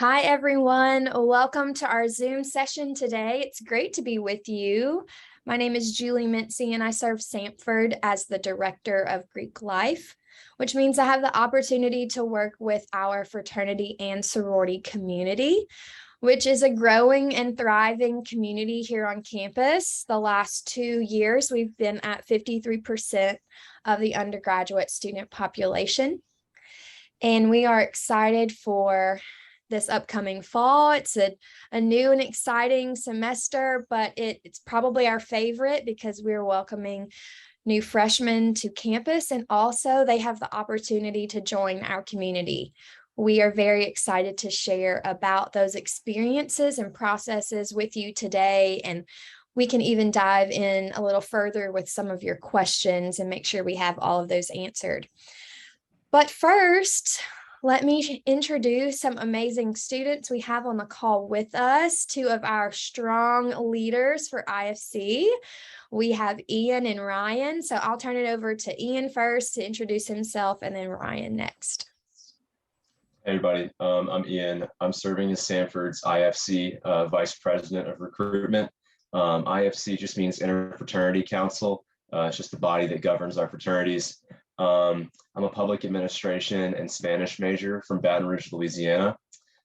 Hi, everyone. Welcome to our Zoom session today. It's great to be with you. My name is Julie Mincy, and I serve Samford as the Director of Greek Life, which means I have the opportunity to work with our fraternity and sorority community, which is a growing and thriving community here on campus. The last 2 years, we've been at 53% of the undergraduate student population. And we are excited for this upcoming fall. It's a new and exciting semester, but it's probably our favorite because we're welcoming new freshmen to campus, and also they have the opportunity to join our community. We are very excited to share about those experiences and processes with you today, and we can even dive in a little further with some of your questions and make sure we have all of those answered. But first, let me introduce some amazing students we have on the call with us, two of our strong leaders for IFC. We have Ian and Ryan, so I'll turn it over to Ian first to introduce himself, and then Ryan next. Hey everybody, I'm Ian. I'm serving as Samford's IFC Vice President of Recruitment. IFC just means Interfraternity Council. It's just the body that governs our fraternities. I'm a public administration and Spanish major from Baton Rouge, Louisiana.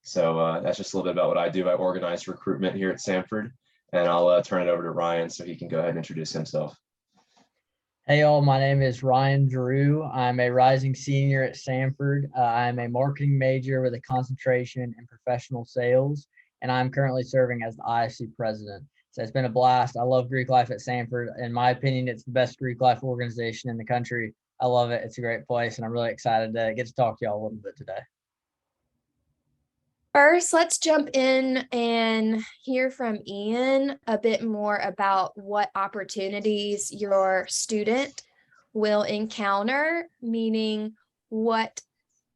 So that's just a little bit about what I do. I organize recruitment here at Samford, and I'll turn it over to Ryan so he can go ahead and introduce himself. Hey all, my name is Ryan Drew. I'm a rising senior at Samford. I'm a marketing major with a concentration in professional sales, and I'm currently serving as the IFC president. So it's been a blast. I love Greek life at Samford. In my opinion, it's the best Greek life organization in the country. I love it. It's a great place, and I'm really excited to get to talk to y'all a little bit today. First, let's jump in and hear from Ian a bit more about what opportunities your student will encounter, meaning what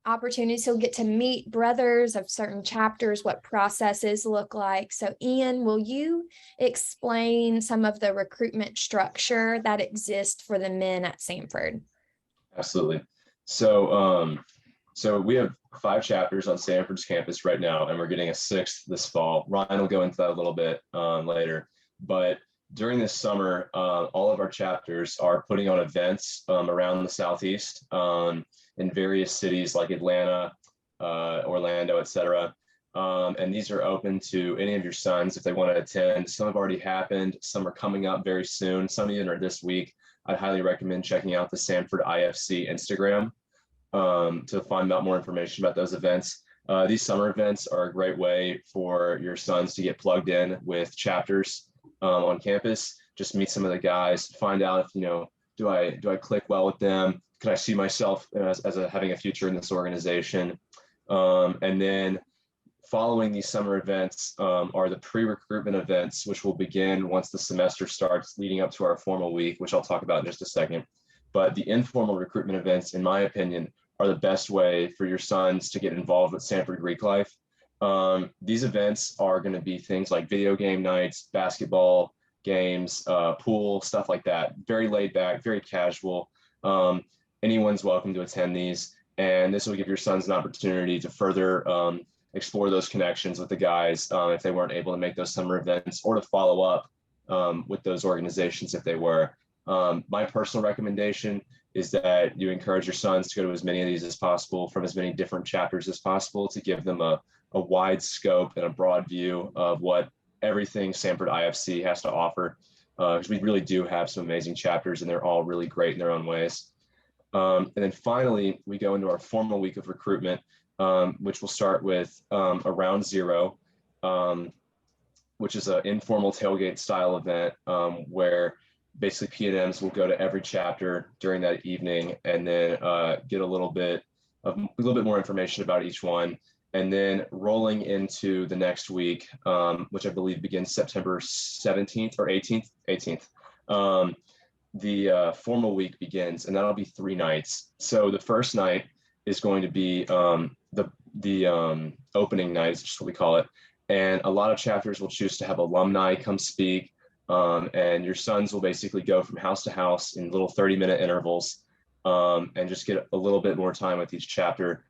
opportunities he'll get to meet brothers of certain chapters, what processes look like. So Ian, will you explain some of the recruitment structure that exists for the men at Samford? Absolutely. So we have 5 chapters on Samford's campus right now, and we're getting a 6th this fall. Ryan will go into that a little bit later. But during this summer, all of our chapters are putting on events around the Southeast in various cities like Atlanta, Orlando, etc. And these are open to any of your sons if they want to attend. Some have already happened. Some are coming up very soon. Some even are this week. I'd highly recommend checking out the Samford IFC Instagram to find out more information about those events. These summer events are a great way for your sons to get plugged in with chapters on campus. Just meet some of the guys, find out if, do I click well with them? Can I see myself as having a future in this organization? And then following these summer events are the pre-recruitment events, which will begin once the semester starts, leading up to our formal week, which I'll talk about in just a second. But the informal recruitment events, in my opinion, are the best way for your sons to get involved with Samford Greek life. These events are going to be things like video game nights, basketball games, pool, stuff like that. Very laid back, very casual. Anyone's welcome to attend these, and this will give your sons an opportunity to further explore those connections with the guys if they weren't able to make those summer events, or to follow up with those organizations if they were. My personal recommendation is that you encourage your sons to go to as many of these as possible from as many different chapters as possible to give them a wide scope and a broad view of what everything Samford IFC has to offer, because we really do have some amazing chapters, and they're all really great in their own ways. And then finally, we go into our formal week of recruitment, which will start with a round 0, which is an informal tailgate style event where basically P&Ms will go to every chapter during that evening, and then get a little bit more information about each one. And then rolling into the next week, which I believe begins September 17th or 18th, the formal week begins, and that'll be 3 nights. So the first night is going to be the opening night, is just what we call it. And a lot of chapters will choose to have alumni come speak, and your sons will basically go from house to house in little 30-minute intervals, and just get a little bit more time with each chapter.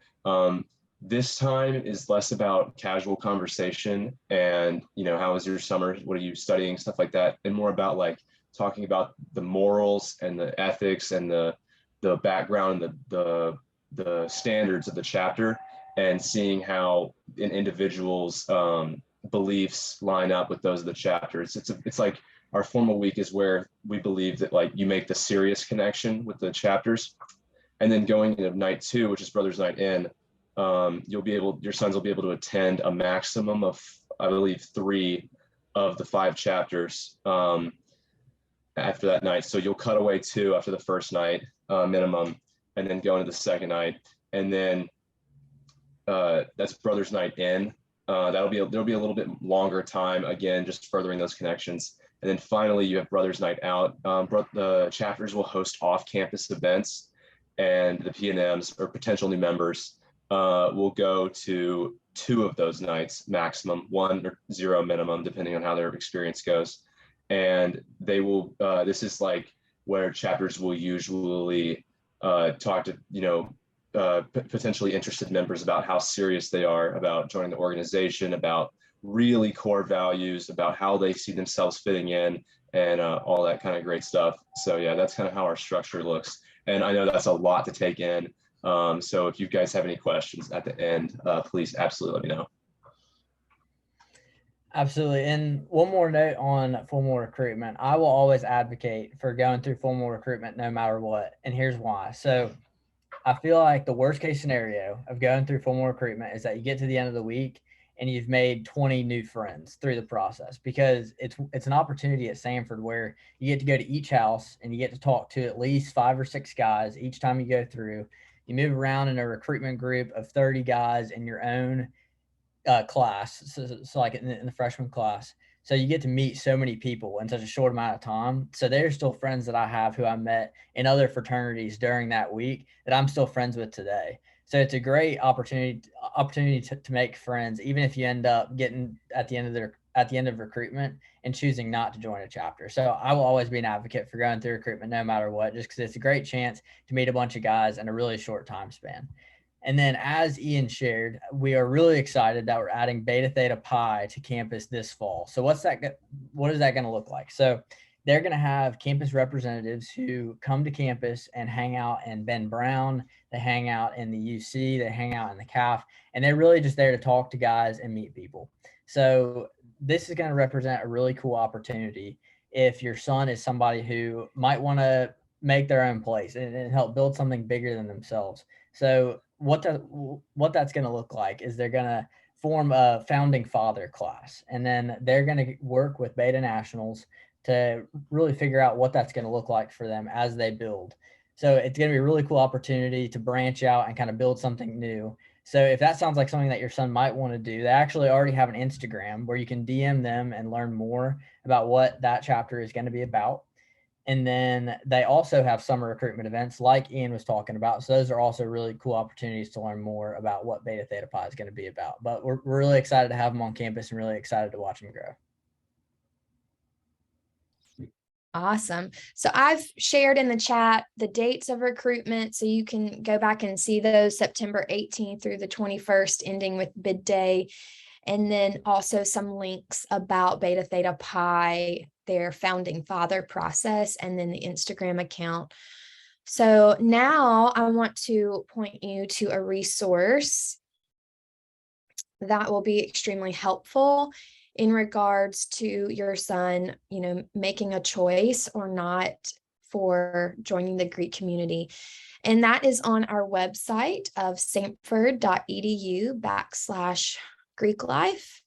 This time is less about casual conversation and, how was your summer? What are you studying? Stuff like that. And more about like talking about the morals and the ethics and the background and the standards of the chapter, and seeing how an individual's beliefs line up with those of the chapter. It's like our formal week is where we believe that like you make the serious connection with the chapters. And then going into night 2, which is Brothers Night In, your sons will be able to attend a maximum of, I believe, 3 of the 5 chapters after that night. So you'll cut away 2 after the first night minimum, and then go into the second night. And then that's Brothers Night In. There'll be a little bit longer time, again, just furthering those connections. And then finally, you have Brothers Night Out. The chapters will host off-campus events, and the P&Ms, or potential new members, will go to 2 of those nights maximum, 1 or 0 minimum, depending on how their experience goes. And they will, this is like where chapters will usually talk to, potentially interested members about how serious they are about joining the organization, about really core values, about how they see themselves fitting in, and all that kind of great stuff. So yeah, that's kind of how our structure looks. And I know that's a lot to take in. So if you guys have any questions at the end, please absolutely let me know. Absolutely. And one more note on formal recruitment. I will always advocate for going through formal recruitment no matter what. And here's why. So I feel like the worst case scenario of going through formal recruitment is that you get to the end of the week and you've made 20 new friends through the process, because it's an opportunity at Samford where you get to go to each house and you get to talk to at least 5 or 6 guys each time you go through. You move around in a recruitment group of 30 guys in your own class. So like in the freshman class. So you get to meet so many people in such a short amount of time. So they're still friends that I have who I met in other fraternities during that week that I'm still friends with today. So it's a great opportunity to make friends, even if you end up getting at the end of recruitment and choosing not to join a chapter. So I will always be an advocate for going through recruitment no matter what, just because it's a great chance to meet a bunch of guys in a really short time span. And then, as Ian shared, we are really excited that we're adding Beta Theta Pi to campus this fall. So what is that going to look like? So they're going to have campus representatives who come to campus and hang out in Ben Brown. They hang out in the UC. They hang out in the CAF. And they're really just there to talk to guys and meet people. So this is going to represent a really cool opportunity if your son is somebody who might want to make their own place and help build something bigger than themselves. So what that's going to look like is they're going to form a founding father class, and then they're going to work with Beta Nationals to really figure out what that's going to look like for them as they build. So it's going to be a really cool opportunity to branch out and kind of build something new. So if that sounds like something that your son might want to do, they actually already have an Instagram where you can DM them and learn more about what that chapter is going to be about. And then they also have summer recruitment events like Ian was talking about. So those are also really cool opportunities to learn more about what Beta Theta Pi is going to be about. But we're really excited to have them on campus and really excited to watch them grow. Awesome. So I've shared in the chat the dates of recruitment, so you can go back and see those, September 18th through the 21st, ending with bid day. And then also some links about Beta Theta Pi, their founding father process, and then the Instagram account. So now I want to point you to a resource that will be extremely helpful in regards to your son, making a choice or not for joining the Greek community. And that is on our website of samford.edu/Greek life.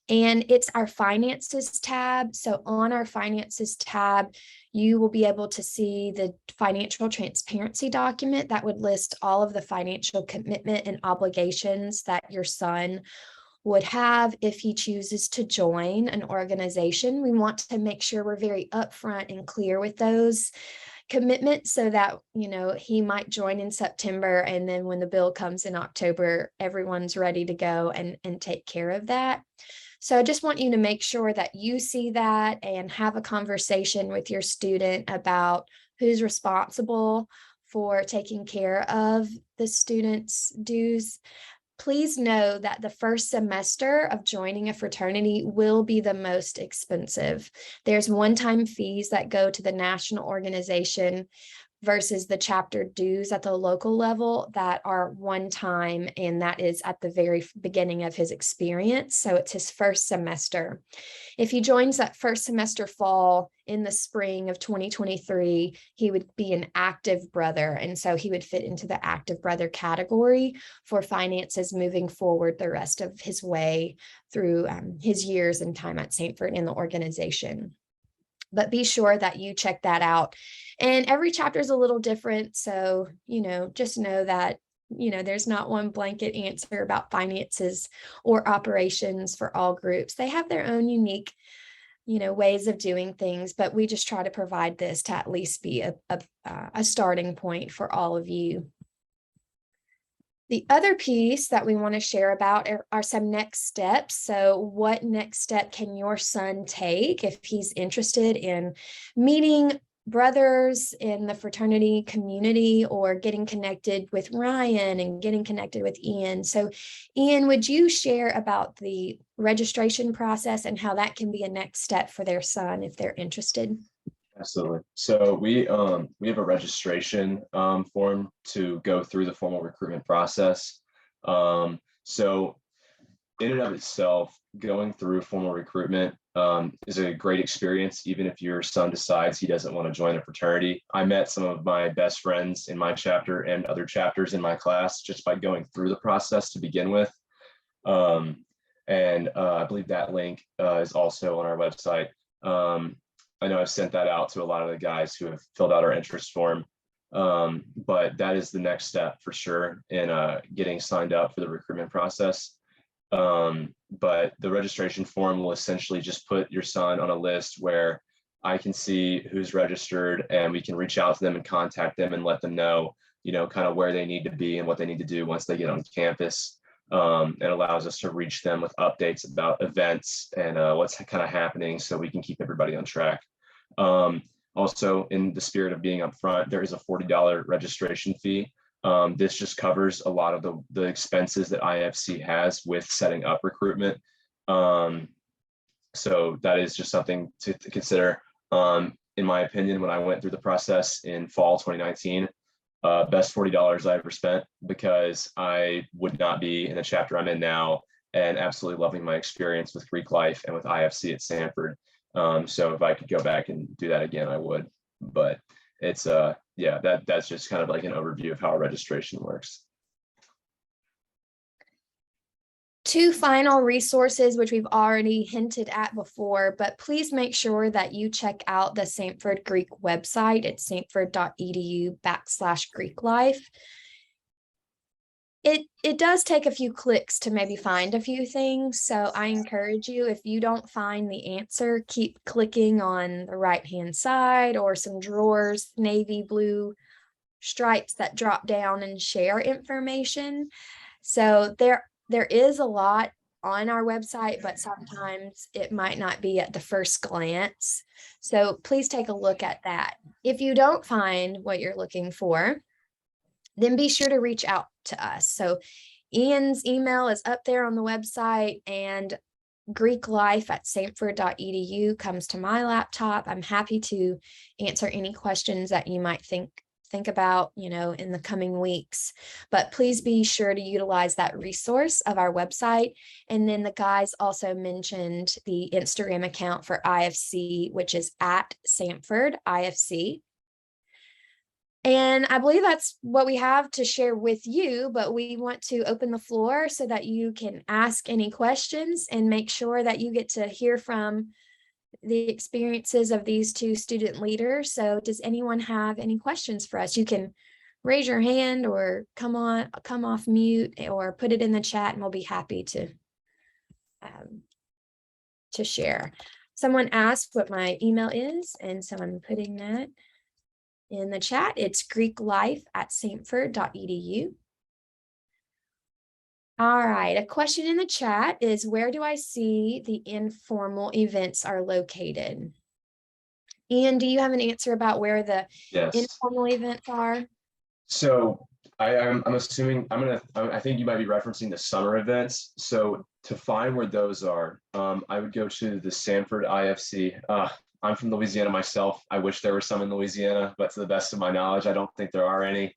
And it's our finances tab. So on our finances tab, you will be able to see the financial transparency document that would list all of the financial commitment and obligations that your son would have if he chooses to join an organization. We want to make sure we're very upfront and clear with those commitments so that, he might join in September, and then when the bill comes in October, everyone's ready to go and take care of that. So I just want you to make sure that you see that and have a conversation with your student about who's responsible for taking care of the student's dues. please know that the first semester of joining a fraternity will be the most expensive. There's one-time fees that go to the national organization versus the chapter dues at the local level that are one time, and that is at the very beginning of his experience. So it's his first semester. If he joins that first semester fall in the spring of 2023, he would be an active brother. And so he would fit into the active brother category for finances moving forward the rest of his way through his years and time at Samford in the organization. But be sure that you check that out. And every chapter is a little different. So, just know that, there's not one blanket answer about finances or operations for all groups. They have their own unique, ways of doing things, but we just try to provide this to at least be a starting point for all of you. The other piece that we want to share about are some next steps. So what next step can your son take if he's interested in meeting brothers in the fraternity community or getting connected with Ryan and getting connected with Ian? So Ian, would you share about the registration process and how that can be a next step for their son if they're interested? Absolutely. So we have a registration form to go through the formal recruitment process. So in and of itself, going through formal recruitment is a great experience, even if your son decides he doesn't want to join a fraternity. I met some of my best friends in my chapter and other chapters in my class just by going through the process to begin with. I believe that link is also on our website. I know I've sent that out to a lot of the guys who have filled out our interest form, but that is the next step for sure in getting signed up for the recruitment process. But the registration form will essentially just put your son on a list where I can see who's registered and we can reach out to them and contact them and let them know, kind of where they need to be and what they need to do once they get on campus. It allows us to reach them with updates about events and what's kind of happening so we can keep everybody on track. Also, in the spirit of being upfront, there is a $40 registration fee. This just covers a lot of the expenses that IFC has with setting up recruitment. So that is just something to consider. In my opinion, when I went through the process in fall 2019, best $40 I ever spent, because I would not be in the chapter I'm in now and absolutely loving my experience with Greek life and with IFC at Samford. So if I could go back and do that again, I would. But it's that's just kind of like an overview of how registration works. Two final resources, which we've already hinted at before, but please make sure that you check out the Samford Greek website at samford.edu/Greek life. It does take a few clicks to maybe find a few things. So I encourage you, if you don't find the answer, keep clicking on the right-hand side or some drawers, navy blue stripes that drop down and share information. So there is a lot on our website, but sometimes it might not be at the first glance. So please take a look at that. If you don't find what you're looking for, then be sure to reach out to us. So Ian's email is up there on the website, and greeklife@samford.edu comes to my laptop. I'm happy to answer any questions that you might think about, in the coming weeks. But please be sure to utilize that resource of our website. And then the guys also mentioned the Instagram account for IFC, which is at Samford IFC. And I believe that's what we have to share with you, but we want to open the floor so that you can ask any questions and make sure that you get to hear from the experiences of these two student leaders. So does anyone have any questions for us? You can raise your hand or come off mute or put it in the chat, and we'll be happy to share. Someone asked what my email is, and so I'm putting that in the chat. It's greeklife@samford.edu. All right, a question in the chat is, where do I see the informal events are located? Ian, do you have an answer about where the informal events are? So I'm assuming I think you might be referencing the summer events. So to find where those are, I would go to the Samford IFC. I'm from Louisiana myself. I wish there were some in Louisiana, but to the best of my knowledge, I don't think there are any.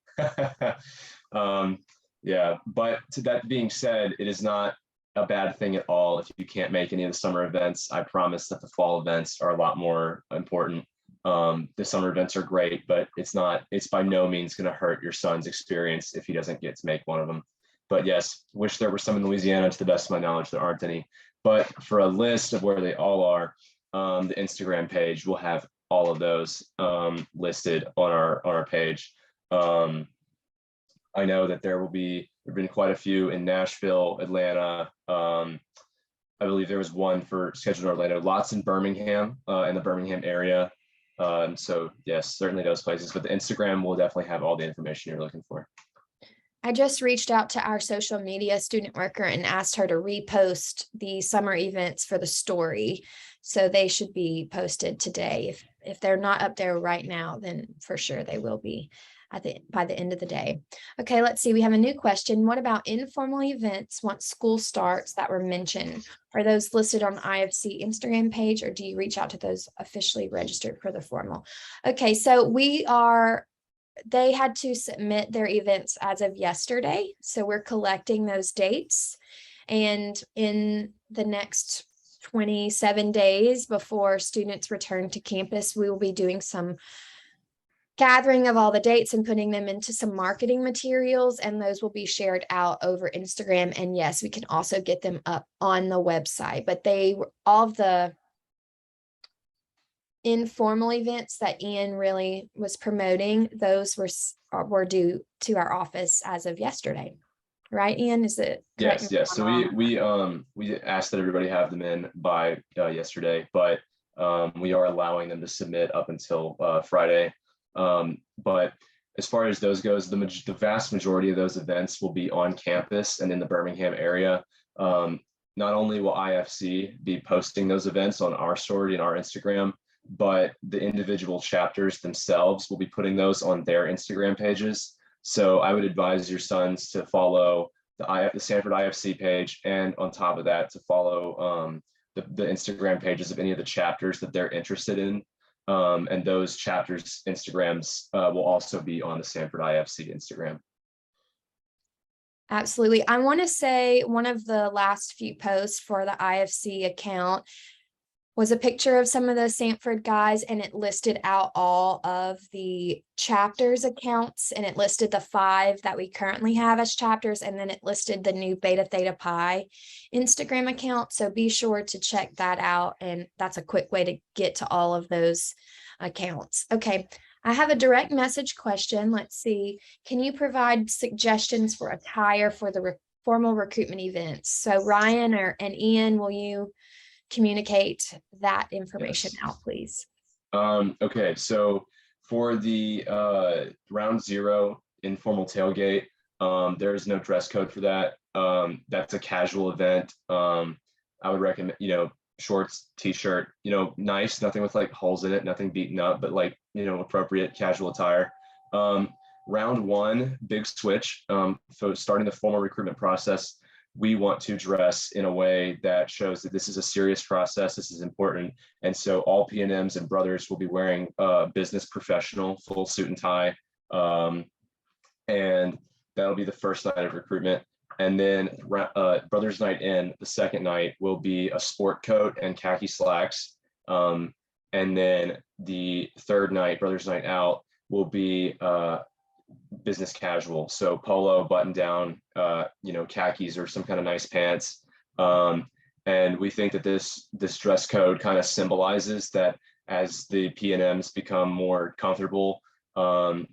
Yeah, but to that being said, it is not a bad thing at all if you can't make any of the summer events. I promise that the fall events are a lot more important. The summer events are great, but it's by no means going to hurt your son's experience if he doesn't get to make one of them. But yes, wish there were some in Louisiana. To the best of my knowledge, there aren't any. But for a list of where they all are, the Instagram page will have all of those listed on our page. I know that there've been quite a few in Nashville, Atlanta. I believe there was one scheduled in Orlando, lots in Birmingham, in the Birmingham area. So yes, certainly those places, but the Instagram will definitely have all the information you're looking for. I just reached out to our social media student worker and asked her to repost the summer events for the story. So they should be posted today. If they're not up there right now, then for sure they will be by the end of the day. Okay, let's see. We have a new question. What about informal events once school starts that were mentioned? Are those listed on the IFC Instagram page, or do you reach out to those officially registered for the formal? Okay, so they had to submit their events as of yesterday. So we're collecting those dates. And in the next 27 days before students return to campus, we will be doing some gathering of all the dates and putting them into some marketing materials, and those will be shared out over Instagram. And yes, we can also get them up on the website, but all of the informal events that Ian really was promoting, those were due to our office as of yesterday. Right, Ian? Is it? Yes. So we asked that everybody have them in by yesterday, but we are allowing them to submit up until Friday. But as far as those goes, the vast majority of those events will be on campus and in the Birmingham area. Not only will IFC be posting those events on our story and our Instagram, but the individual chapters themselves will be putting those on their Instagram pages. So I would advise your sons to follow the Samford IFC page, and on top of that, to follow the Instagram pages of any of the chapters that they're interested in. And those chapters' Instagrams will also be on the Samford IFC Instagram. Absolutely. I want to say one of the last few posts for the IFC account was a picture of some of the Samford guys, and it listed out all of the chapters accounts, and it listed the 5 that we currently have as chapters, and then it listed the new Beta Theta Pi Instagram account. So be sure to check that out, and that's a quick way to get to all of those accounts. Okay, I have a direct message question. Let's see. Can you provide suggestions for attire for the formal recruitment events? So Ryan and Ian, will you communicate that information out, please? Okay, so for the round 0 informal tailgate, there is no dress code for that. That's a casual event. I would recommend, shorts, t-shirt, nice, nothing with like holes in it, nothing beaten up, but like, appropriate casual attire. Round 1, big switch. So starting the formal recruitment process, we want to dress in a way that shows that this is a serious process. This is important. And so all P&Ms and brothers will be wearing business professional, full suit and tie. And that'll be the first night of recruitment. And then Brothers Night In, the second night, will be a sport coat and khaki slacks. And then the third night, Brothers Night Out, will be business casual, so polo, button down, khakis or some kind of nice pants. And we think that this dress code kind of symbolizes that as the P&Ms become more comfortable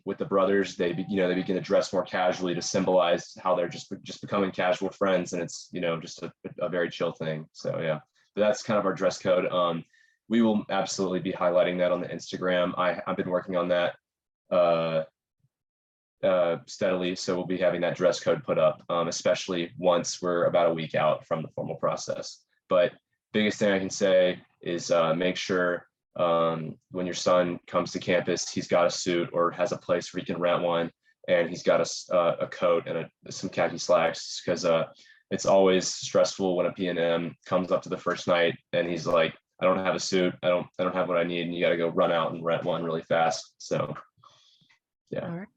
with the brothers, they begin to dress more casually to symbolize how they're just becoming casual friends, and it's just a very chill thing. So yeah, but that's kind of our dress code. We will absolutely be highlighting that on the Instagram. I've been working on that steadily, so we'll be having that dress code put up, especially once we're about a week out from the formal process. But biggest thing I can say is make sure when your son comes to campus, he's got a suit or has a place where he can rent one, and he's got a coat and some khaki slacks, because it's always stressful when a P&M comes up to the first night and he's like, I don't have a suit, I don't have what I need, and you got to go run out and rent one really fast. So yeah. All right.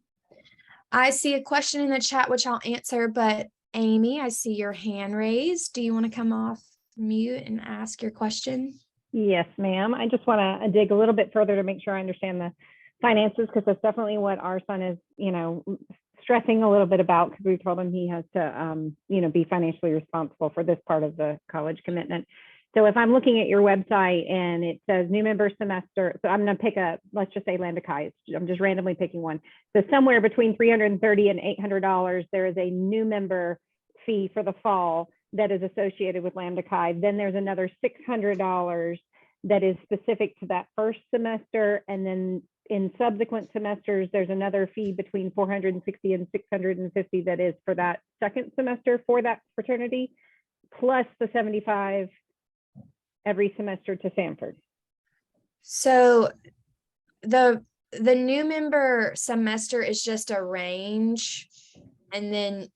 I see a question in the chat which I'll answer, but Amy, I see your hand raised. Do you want to come off mute and ask your question? Yes, ma'am. I just want to dig a little bit further to make sure I understand the finances, because that's definitely what our son is, stressing a little bit about, because we told him he has to, be financially responsible for this part of the college commitment. So if I'm looking at your website and it says new member semester, so I'm going to pick let's just say Lambda Chi. I'm just randomly picking one. So somewhere between $330 and $800, there is a new member fee for the fall that is associated with Lambda Chi. Then there's another $600 that is specific to that first semester. And then in subsequent semesters, there's another fee between $460 and $650 that is for that second semester for that fraternity, plus the $75 every semester to Samford. So the new member semester is just a range, and then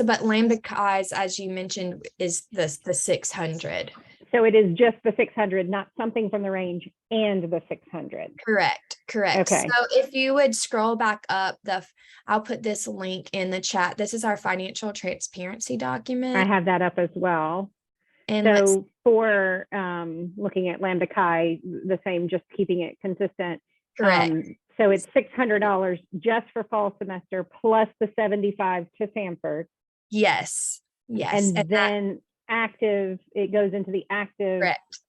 but Lambda Chi's, as you mentioned, is the 600. So it is just the 600, not something from the range and the 600. Correct. Okay. So if you would scroll back up, I'll put this link in the chat. This is our financial transparency document. I have that up as well. And so for looking at Lambda Chi, the same, just keeping it consistent. correct. So it's $600 just for fall semester, plus the $75 to Samford. Yes. And then active, it goes into the active correct.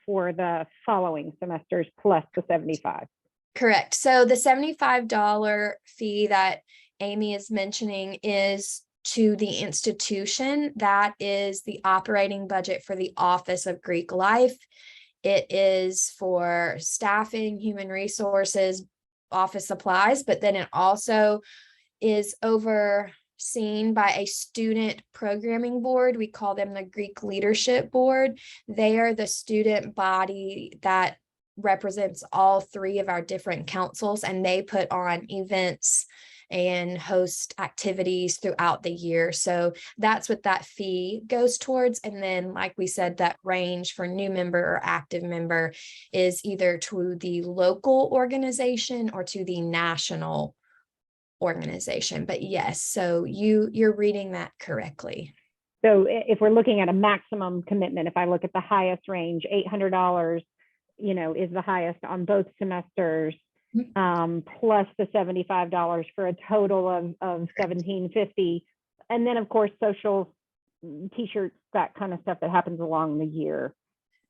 For the following semesters, plus the $75. Correct. So the $75 fee that Amy is mentioning is to the institution. That is the operating budget for the Office of Greek Life. It is for staffing, human resources, office supplies, but then it also is overseen by a student programming board. We call them the Greek Leadership Board. They are the student body that represents all three of our different councils, and they put on events and host activities throughout the year. So that's what that fee goes towards. And then, like we said, that range for new member or active member is either to the local organization or to the national organization. But yes, so you're reading that correctly. So if we're looking at a maximum commitment, if I look at the highest range, $800, is the highest on both semesters. Plus the $75 for a total of $1,750, and then of course social t-shirts, that kind of stuff that happens along the year.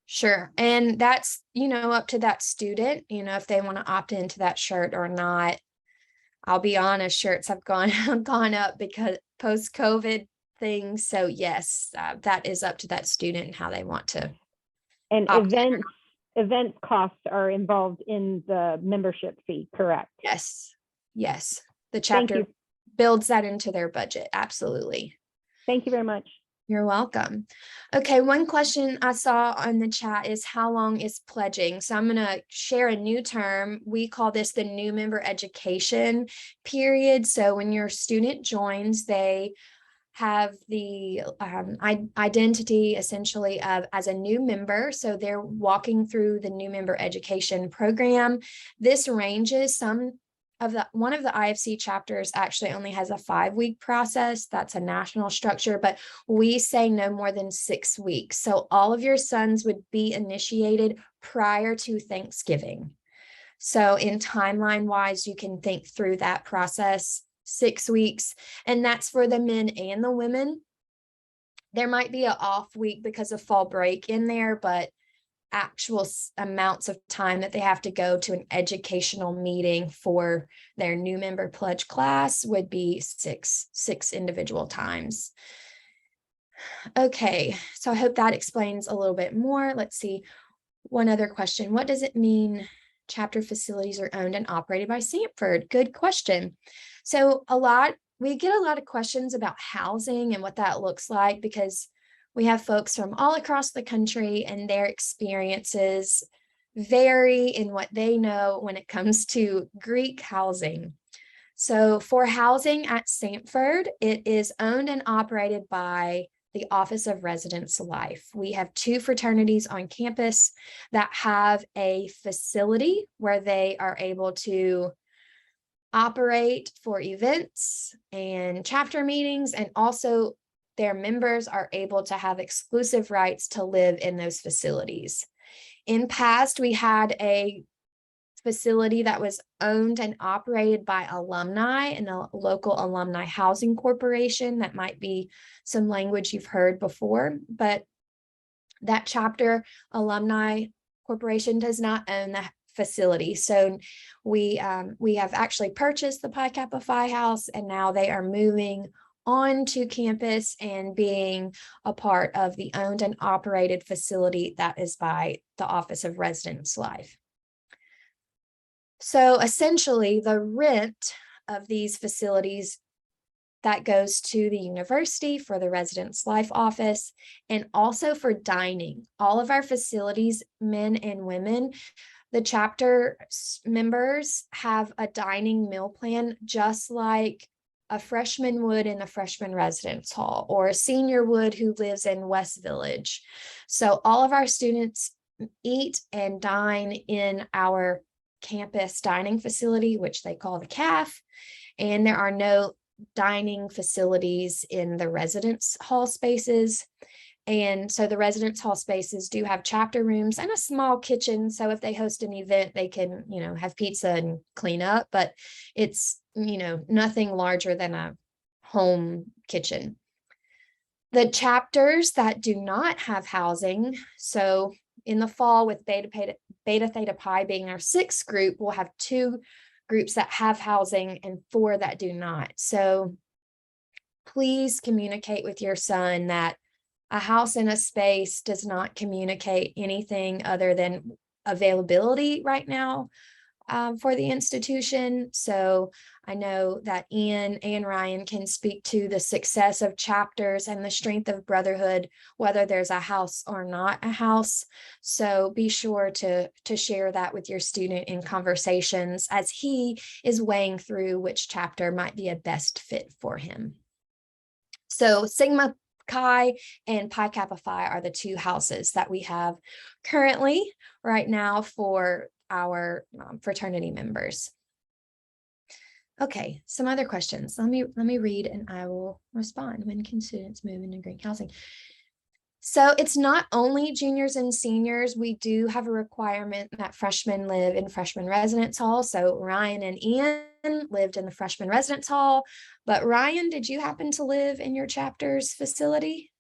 Sure. And that's up to that student, if they want to opt into that shirt or not. I'll be honest, shirts have gone up because post-COVID things. So yes, that is up to that student and how they want to. And events costs are involved in the membership fee, correct? Yes. The chapter builds that into their budget. Absolutely. Thank you very much. You're welcome. Okay, one question I saw on the chat is how long is pledging? So I'm going to share a new term. We call this the new member education period. So when your student joins, they have the identity essentially of as a new member. So they're walking through the new member education program. This ranges. One of the IFC chapters actually only has a 5-week process. That's a national structure, but we say no more than 6 weeks. So all of your sons would be initiated prior to Thanksgiving. So in timeline wise, you can think through that process. 6 weeks, and that's for the men and the women. There might be an off week because of fall break in there, but actual amounts of time that they have to go to an educational meeting for their new member pledge class would be six individual times. Okay, so I hope that explains a little bit more. Let's see. One other question. What does it mean chapter facilities are owned and operated by Samford? Good question. So we get a lot of questions about housing and what that looks like, because we have folks from all across the country and their experiences vary in what they know when it comes to Greek housing. So for housing at Samford, it is owned and operated by the Office of Residence Life. We have 2 fraternities on campus that have a facility where they are able to operate for events and chapter meetings, and also their members are able to have exclusive rights to live in those facilities. In past, we had a facility that was owned and operated by alumni and a local alumni housing corporation. That might be some language you've heard before, but that chapter alumni corporation does not own the facility. So we have actually purchased the Pi Kappa Phi house, and now they are moving onto campus and being a part of the owned and operated facility that is by the Office of Residence Life. So essentially, the rent of these facilities that goes to the university for the Residence Life office, and also for dining. All of our facilities, men and women, the chapter members have a dining meal plan, just like a freshman would in a freshman residence hall, or a senior would who lives in West Village. So all of our students eat and dine in our campus dining facility, which they call the CAF, and there are no dining facilities in the residence hall spaces. And so the residence hall spaces do have chapter rooms and a small kitchen. So if they host an event, they can, have pizza and clean up, but it's, nothing larger than a home kitchen. The chapters that do not have housing, so in the fall with Beta Theta Pi being our 6th group, we'll have 2 groups that have housing and 4 that do not. So please communicate with your son that a house in a space does not communicate anything other than availability right now for the institution. So I know that Ian and Ryan can speak to the success of chapters and the strength of brotherhood, whether there's a house or not a house. So be sure to share that with your student in conversations as he is weighing through which chapter might be a best fit for him. So Sigma Chi and Pi Kappa Phi are the 2 houses that we have currently right now for our fraternity members. Okay, some other questions. Let me read and I will respond. When can students move into green housing? So it's not only juniors and seniors. We do have a requirement that freshmen live in freshman residence hall. So Ryan and Ian lived in the freshman residence hall, but Ryan, did you happen to live in your chapter's facility?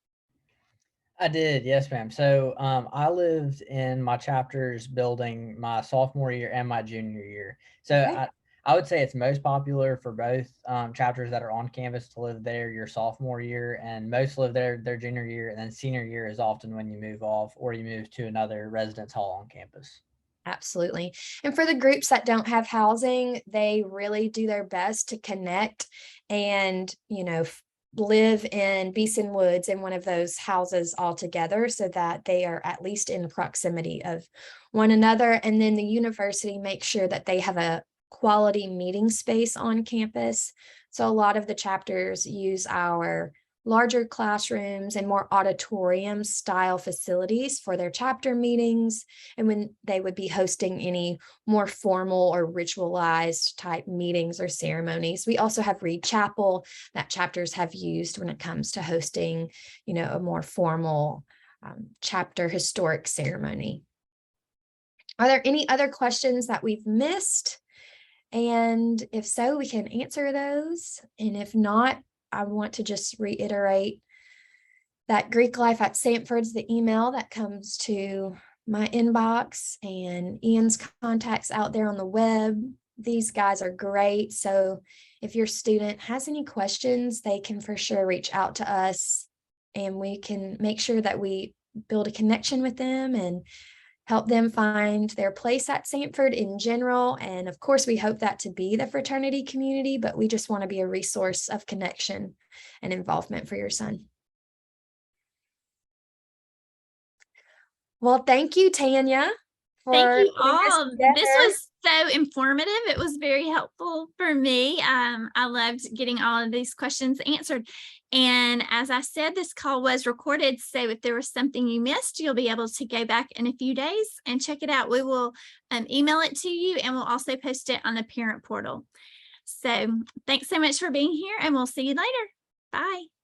I did, yes, ma'am. So I lived in my chapter's building my sophomore year and my junior year. So Okay. I would say it's most popular for both chapters that are on campus to live there your sophomore year, and most live there their junior year, and then senior year is often when you move off or you move to another residence hall on campus. Absolutely. And for the groups that don't have housing, they really do their best to connect and, live in Beeson Woods in one of those houses all together so that they are at least in proximity of one another. And then the university makes sure that they have a quality meeting space on campus. So a lot of the chapters use our larger classrooms and more auditorium style facilities for their chapter meetings, and when they would be hosting any more formal or ritualized type meetings or ceremonies. We also have Reed Chapel that chapters have used when it comes to hosting, a more formal chapter historic ceremony. Are there any other questions that we've missed? And if so, we can answer those. And if not, I want to just reiterate that Greek Life at Samford's the email that comes to my inbox, and Ian's contacts out there on the web. These guys are great. So if your student has any questions, they can for sure reach out to us, and we can make sure that we build a connection with them and help them find their place at Samford in general. And of course, we hope that to be the fraternity community, but we just want to be a resource of connection and involvement for your son. Well, thank you, Tanya. Thank you all. This was so informative. It was very helpful for me. I loved getting all of these questions answered. And as I said, this call was recorded. So if there was something you missed, you'll be able to go back in a few days and check it out. We will email it to you, and we'll also post it on the parent portal. So thanks so much for being here, and we'll see you later. Bye.